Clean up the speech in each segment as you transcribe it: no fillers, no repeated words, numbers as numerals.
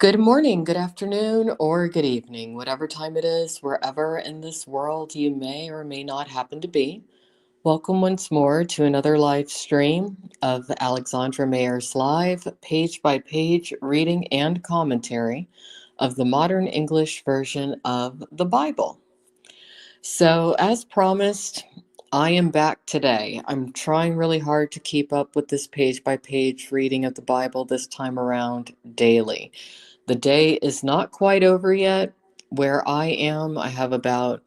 Good morning, good afternoon, or good evening, whatever time it is, wherever in this world you may or may not happen to be. Welcome once more to another live stream of Alexandra Mayers Live, page by page reading and commentary of the modern English version of the Bible. So, as promised, I am back today. I'm trying really hard to keep up with this page by page reading of the Bible this time around daily. The day is not quite over yet. Where I am, I have about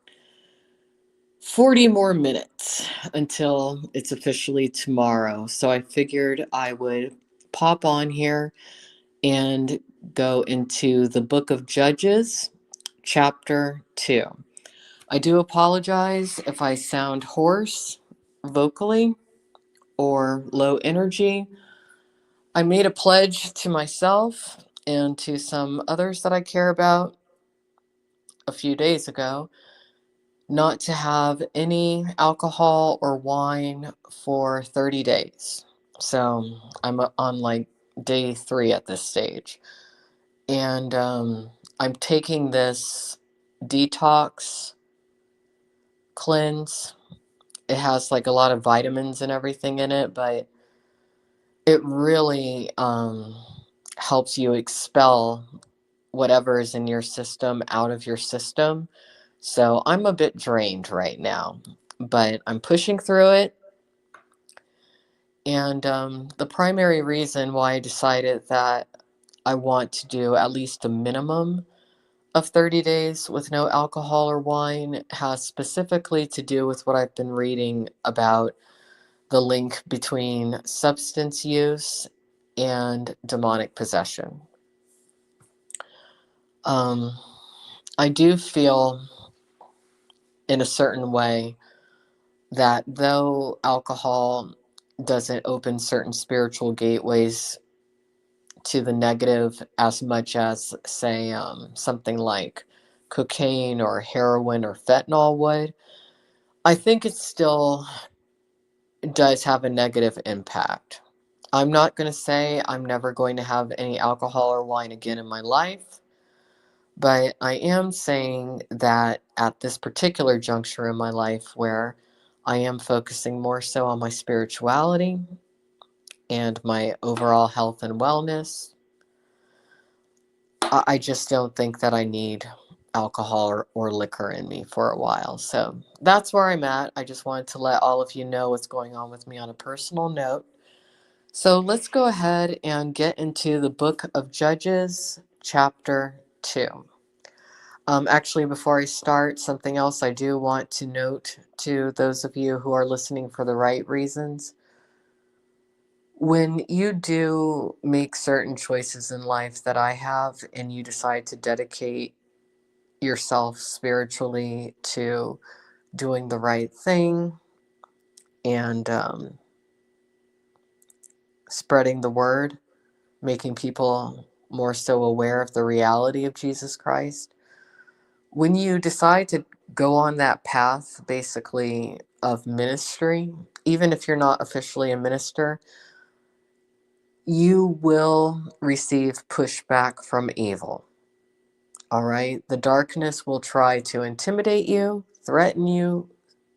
40 more minutes until it's officially tomorrow. So I figured I would pop on here and go into the book of Judges, chapter 2. I do apologize if I sound hoarse vocally or low energy. I made a pledge to myself and to some others that I care about a few days ago not to have any alcohol or wine for 30 days. So I'm on like day 3 at this stage. And I'm taking this detox cleanse. It has like a lot of vitamins and everything in it, but it really helps you expel whatever is in your system out of your system. So I'm a bit drained right now, but I'm pushing through it. And the primary reason why I decided that I want to do at least a minimum of 30 days with no alcohol or wine has specifically to do with what I've been reading about the link between substance use and demonic possession. I do feel in a certain way that though alcohol doesn't open certain spiritual gateways to the negative as much as, say, something like cocaine or heroin or fentanyl would, I think it still does have a negative impact. I'm not going to say I'm never going to have any alcohol or wine again in my life, but I am saying that at this particular juncture in my life where I am focusing more so on my spirituality and my overall health and wellness, I just don't think that I need alcohol or liquor in me for a while. So that's where I'm at. I just wanted to let all of you know what's going on with me on a personal note. So let's go ahead and get into the book of Judges, chapter 2. Actually, before I start, something else I do want to note to those of you who are listening for the right reasons. When you do make certain choices in life that I have, and you decide to dedicate yourself spiritually to doing the right thing and spreading the word, making people more so aware of the reality of Jesus Christ, when you decide to go on that path, basically, of ministry, even if you're not officially a minister, you will receive pushback from evil. All right? The darkness will try to intimidate you, threaten you,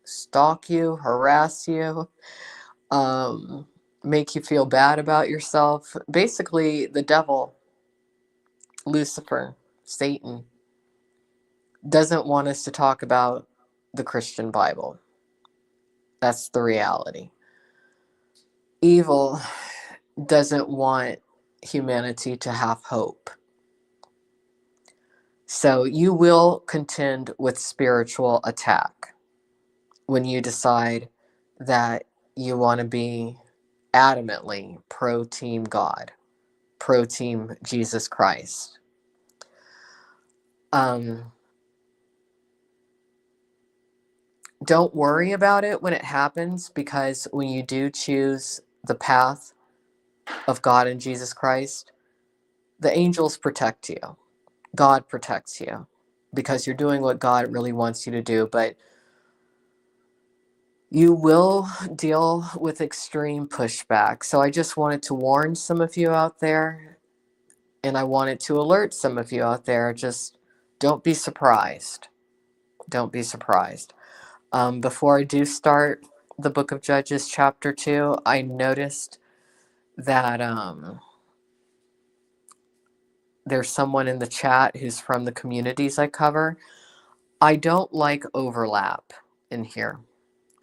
stalk you, harass you, um, make you feel bad about yourself. Basically, the devil, Lucifer, Satan, doesn't want us to talk about the Christian Bible. That's the reality. Evil doesn't want humanity to have hope. So you will contend with spiritual attack when you decide that you want to be adamantly pro team God, pro team Jesus Christ. Don't worry about it when it happens, because when you do choose the path of God and Jesus Christ, the angels protect you. God protects you because you're doing what God really wants you to do. But you will deal with extreme pushback. So I just wanted to warn some of you out there And I wanted to alert some of you out there, just don't be surprised. Don't be surprised. Before I do start the book of Judges, chapter 2, I noticed that there's someone in the chat who's from the communities I cover. I don't like overlap in here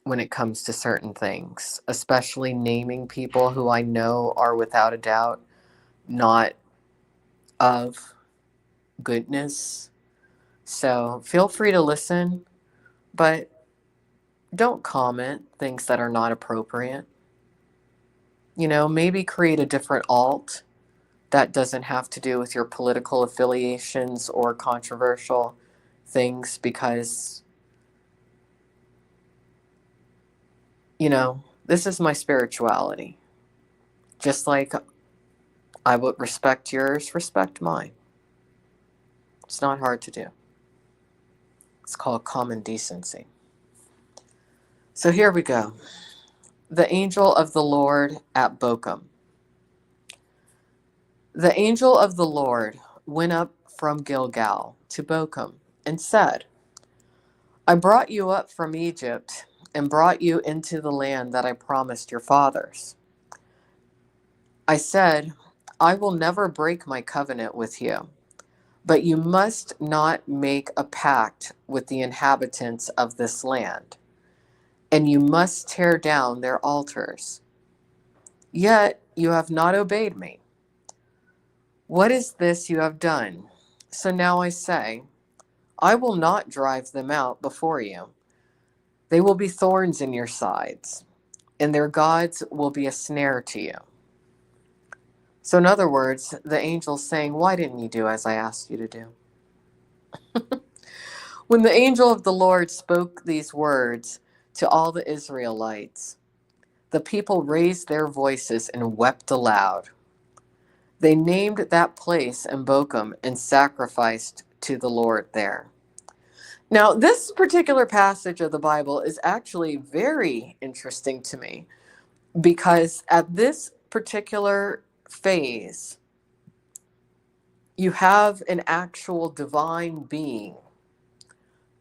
when it comes to certain things, especially naming people who I know are without a doubt not of goodness. So feel free to listen, but don't comment things that are not appropriate. Maybe create a different alt that doesn't have to do with your political affiliations or controversial things, because, this is my spirituality. Just like I would respect yours, respect mine. It's not hard to do. It's called common decency. So here we go. The angel of the Lord at Bochum. The angel of the Lord went up from Gilgal to Bochum and said, I brought you up from Egypt and brought you into the land that I promised your fathers. I said, I will never break my covenant with you, but you must not make a pact with the inhabitants of this land, and you must tear down their altars. Yet you have not obeyed me. What is this you have done? So now I say, I will not drive them out before you. They will be thorns in your sides, and their gods will be a snare to you. So in other words, the angel's saying, why didn't you do as I asked you to do? When the angel of the Lord spoke these words to all the Israelites, the people raised their voices and wept aloud. They named that place in Bochum and sacrificed to the Lord there. Now, this particular passage of the Bible is actually very interesting to me, because at this particular phase, you have an actual divine being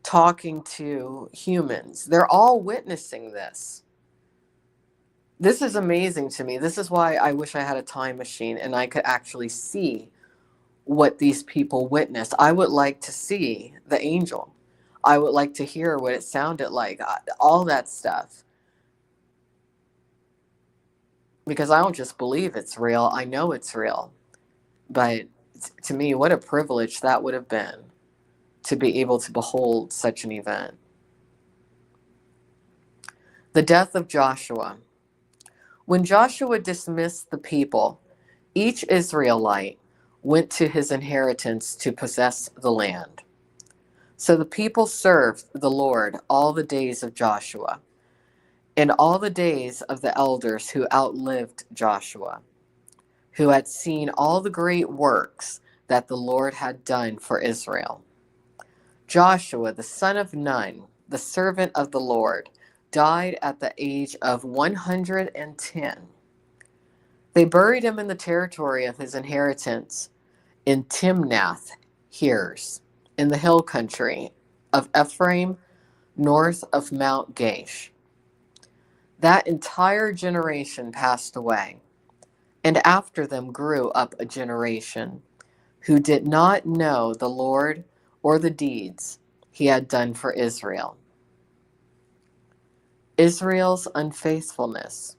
talking to humans. They're all witnessing this. This is amazing to me. This is why I wish I had a time machine and I could actually see what these people witnessed. I would like to see the angel. I would like to hear what it sounded like, all that stuff. Because I don't just believe it's real, I know it's real. But to me, what a privilege that would have been to be able to behold such an event. The death of Joshua. When Joshua dismissed the people, each Israelite went to his inheritance to possess the land. So the people served the Lord all the days of Joshua, and all the days of the elders who outlived Joshua, who had seen all the great works that the Lord had done for Israel. Joshua, the son of Nun, the servant of the Lord, died at the age of 110. They buried him in the territory of his inheritance in Timnath Heres, in the hill country of Ephraim, north of Mount Gaash. That entire generation passed away, and after them grew up a generation who did not know the Lord or the deeds he had done for Israel. Israel's unfaithfulness.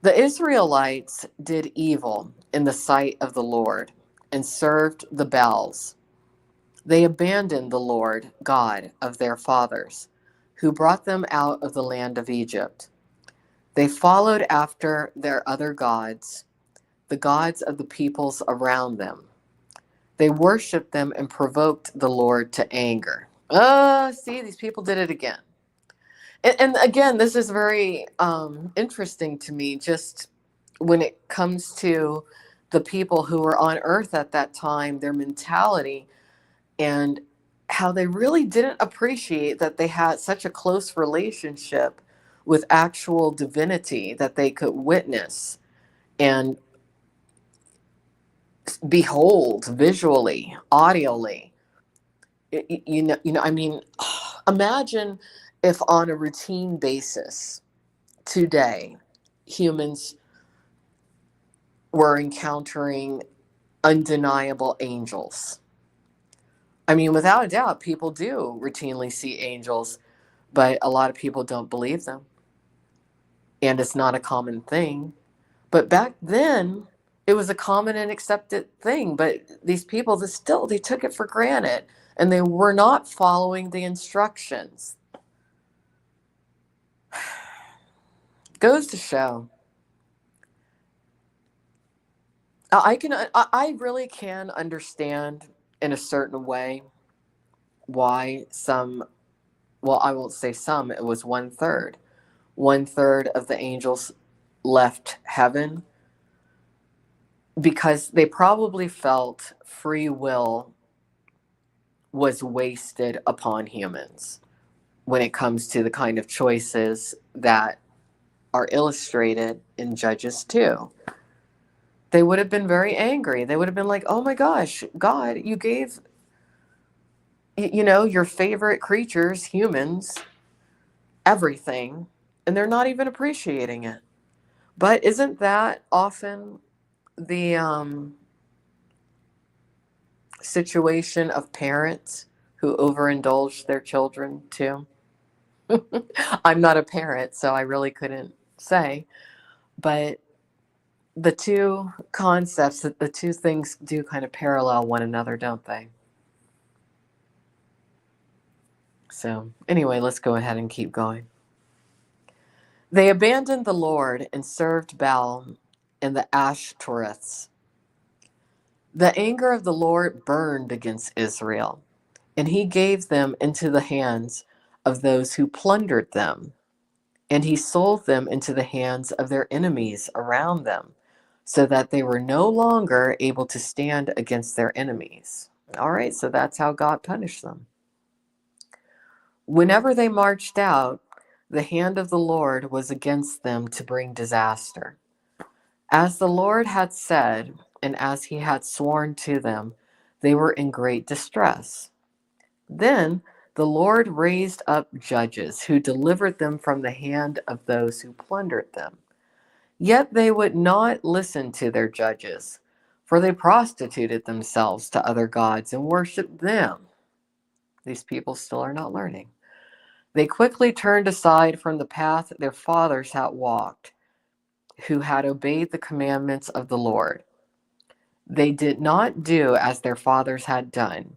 The Israelites did evil in the sight of the Lord and served the Baals. They abandoned the Lord God of their fathers, who brought them out of the land of Egypt. They followed after their other gods, the gods of the peoples around them. They worshiped them and provoked the Lord to anger. See, these people did it again. And again, this is very interesting to me, just when it comes to the people who were on earth at that time, their mentality, and how they really didn't appreciate that they had such a close relationship with actual divinity that they could witness and behold visually, audially. I mean, imagine if on a routine basis today, humans were encountering undeniable angels. I mean, without a doubt, people do routinely see angels, but a lot of people don't believe them. And it's not a common thing. But back then, it was a common and accepted thing. But these people, they took it for granted, and they were not following the instructions. Goes to show. I really can understand in a certain way why some, well, I won't say some, it was one third of the angels left heaven, because they probably felt free will was wasted upon humans when it comes to the kind of choices that are illustrated in Judges 2. They would have been very angry. They would have been like, oh my gosh, God, you gave, your favorite creatures, humans, everything, and they're not even appreciating it. But isn't that often the situation of parents who overindulge their children too? I'm not a parent, so I really couldn't say. But the two concepts, the two things do kind of parallel one another, don't they? So, anyway, let's go ahead and keep going. They abandoned the Lord and served Baal and the Ashtoreths. The anger of the Lord burned against Israel, and he gave them into the hands of those who plundered them, and he sold them into the hands of their enemies around them, so that they were no longer able to stand against their enemies. All right, so that's how God punished them. Whenever they marched out, the hand of the Lord was against them to bring disaster. As the Lord had said, and as he had sworn to them, they were in great distress. Then the Lord raised up judges who delivered them from the hand of those who plundered them. Yet they would not listen to their judges, for they prostituted themselves to other gods and worshiped them. These people still are not learning. They quickly turned aside from the path their fathers had walked, who had obeyed the commandments of the Lord. They did not do as their fathers had done.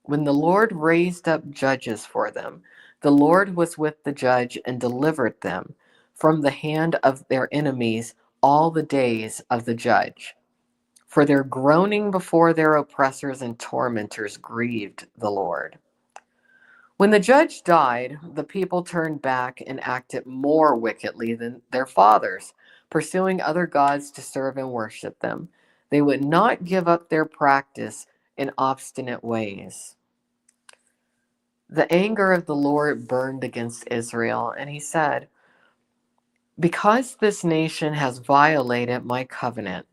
When the Lord raised up judges for them, the Lord was with the judge and delivered them from the hand of their enemies all the days of the judge. For their groaning before their oppressors and tormentors grieved the Lord. When the judge died, the people turned back and acted more wickedly than their fathers, pursuing other gods to serve and worship them. They would not give up their practice in obstinate ways. The anger of the Lord burned against Israel, and he said, because this nation has violated my covenant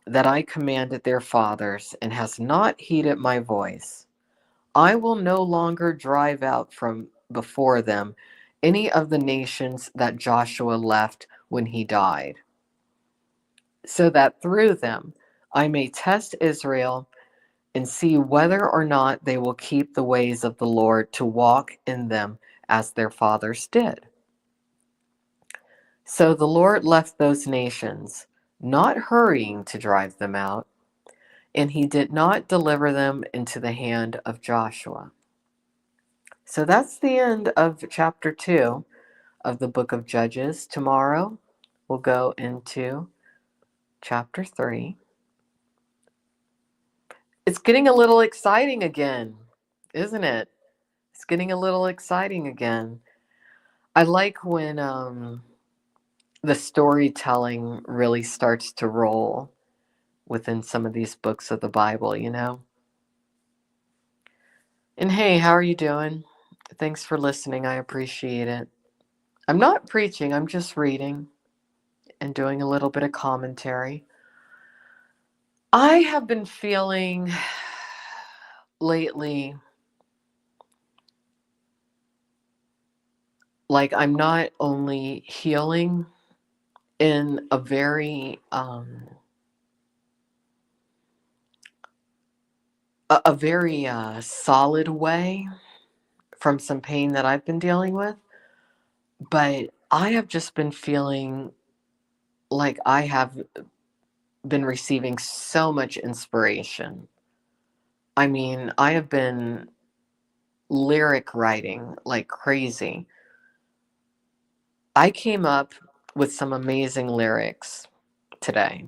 that I commanded their fathers and has not heeded my voice, I will no longer drive out from before them any of the nations that Joshua left when he died, so that through them I may test Israel and see whether or not they will keep the ways of the Lord to walk in them as their fathers did. So the Lord left those nations, not hurrying to drive them out, and he did not deliver them into the hand of Joshua. So that's the end of chapter 2 of the book of Judges. Tomorrow we'll go into chapter 3. It's getting a little exciting again, isn't it? It's getting a little exciting again. I like when the storytelling really starts to roll within some of these books of the Bible, And hey, how are you doing? Thanks for listening. I appreciate it. I'm not preaching, I'm just reading and doing a little bit of commentary. I have been feeling lately like I'm not only healing in a very solid way from some pain that I've been dealing with, but I have just been feeling like I have been receiving so much inspiration. I mean, I have been lyric writing like crazy. I came up with some amazing lyrics today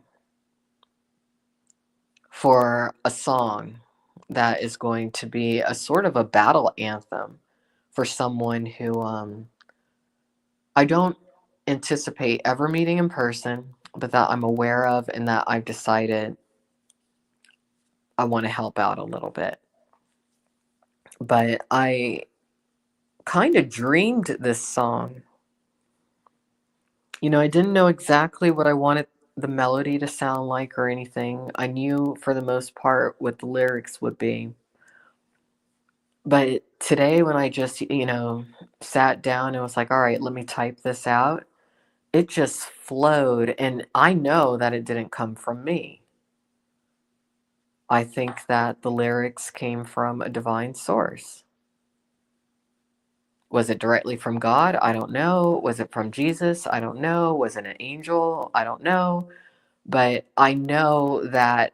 for a song that is going to be a sort of a battle anthem for someone who I don't anticipate ever meeting in person, but that I'm aware of and that I've decided I want to help out a little bit. But I kind of dreamed this song. I didn't know exactly what I wanted the melody to sound like or anything. I knew for the most part what the lyrics would be. But today, when I just, sat down and was like, all right, let me type this out, it just flowed. And I know that it didn't come from me. I think that the lyrics came from a divine source. Was it directly from God? I don't know. Was it from Jesus? I don't know. Was it an angel? I don't know. But I know that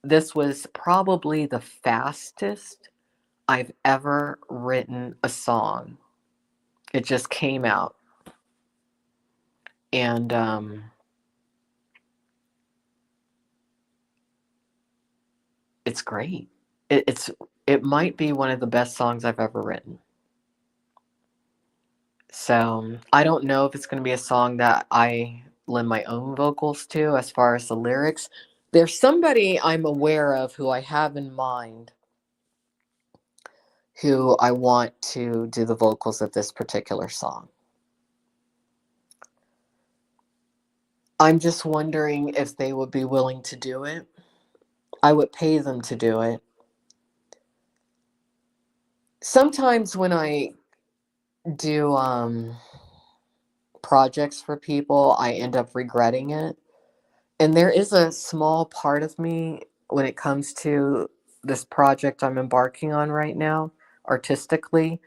this was probably the fastest I've ever written a song. It just came out. And it's great. It might be one of the best songs I've ever written. So I don't know if it's going to be a song that I lend my own vocals to as far as the lyrics. There's somebody I'm aware of who I have in mind who I want to do the vocals of this particular song. I'm just wondering if they would be willing to do it. I would pay them to do it. Sometimes when I do projects for people, I end up regretting it. And there is a small part of me when it comes to this project I'm embarking on right now, artistically,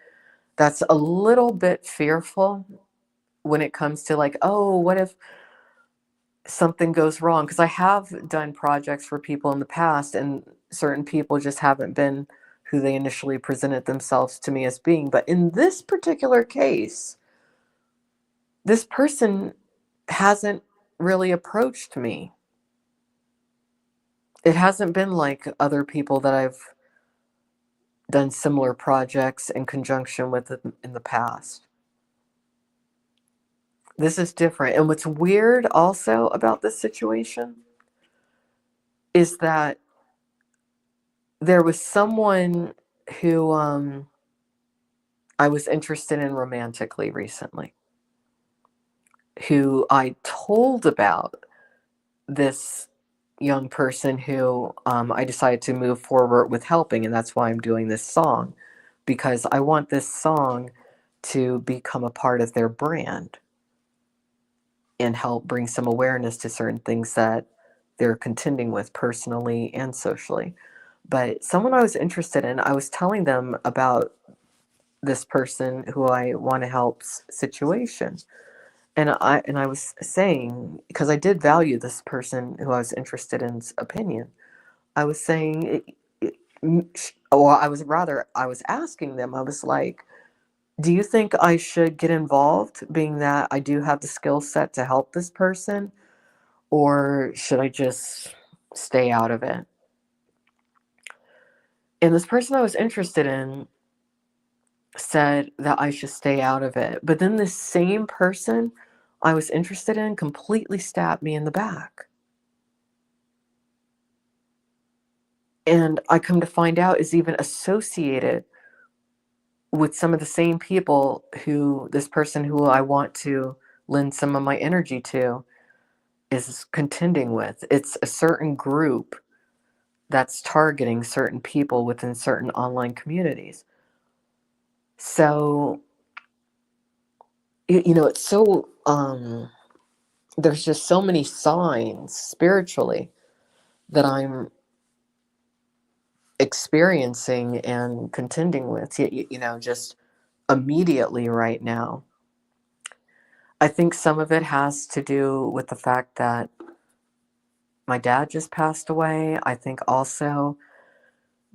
that's a little bit fearful when it comes to like, oh, what if something goes wrong? Because I have done projects for people in the past, and certain people just haven't been who they initially presented themselves to me as being. But in this particular case, this person hasn't really approached me. It hasn't been like other people that I've done similar projects in conjunction with in the past. This is different. And what's weird also about this situation is that there was someone who I was interested in romantically recently, who I told about this young person who I decided to move forward with helping. And that's why I'm doing this song, because I want this song to become a part of their brand and help bring some awareness to certain things that they're contending with personally and socially. But someone I was interested in, I was telling them about this person who I want to help's situation. And I was saying, because I did value this person who I was interested in's opinion, I was saying, or I was asking them, I was like, do you think I should get involved, being that I do have the skill set to help this person? Or should I just stay out of it? And this person I was interested in said that I should stay out of it. But then this same person I was interested in completely stabbed me in the back. And I come to find out is even associated with some of the same people who this person who I want to lend some of my energy to is contending with. It's a certain group that's targeting certain people within certain online communities. So, it's so, there's just so many signs spiritually that I'm experiencing and contending with, just immediately right now. I think some of it has to do with the fact that my dad just passed away. I think also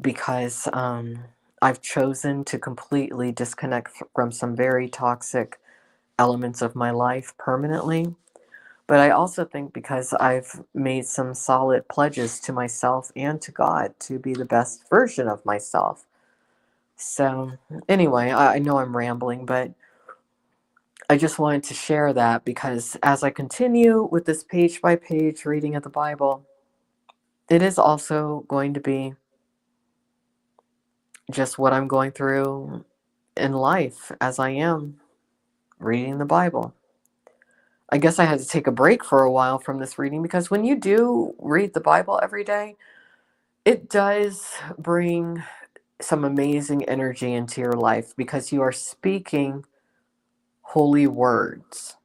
because I've chosen to completely disconnect from some very toxic elements of my life permanently. But I also think because I've made some solid pledges to myself and to God to be the best version of myself. So, anyway, I know I'm rambling, but I just wanted to share that because as I continue with this page by page reading of the Bible, it is also going to be just what I'm going through in life as I am reading the Bible. I guess I had to take a break for a while from this reading because when you do read the Bible every day, it does bring some amazing energy into your life because you are speaking holy words.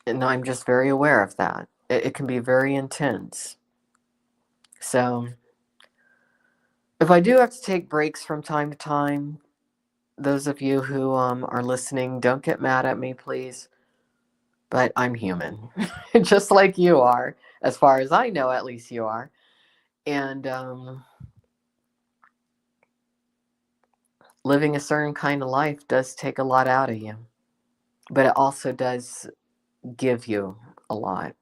And I'm just very aware of that. It can be very intense. So, if I do have to take breaks from time to time, those of you who are listening, don't get mad at me, please. But I'm human, just like you are. As far as I know, at least you are. And living a certain kind of life does take a lot out of you, but it also does give you a lot.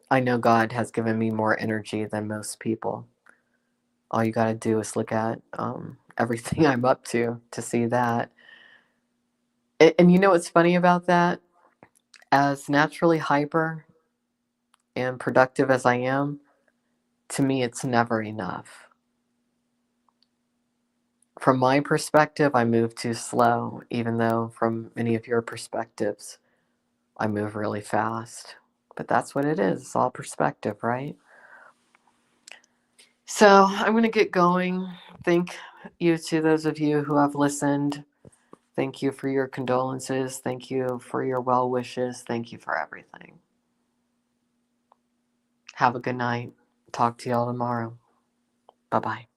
I know God has given me more energy than most people. All you got to do is look at everything I'm up to see that. And you know what's funny about that? As naturally hyper and productive as I am, to me, it's never enough. From my perspective, I move too slow, even though from many of your perspectives, I move really fast. But that's what it is. It's all perspective, right? So I'm going to get going. Thank you to those of you who have listened. Thank you for your condolences. Thank you for your well wishes. Thank you for everything. Have a good night. Talk to y'all tomorrow. Bye bye.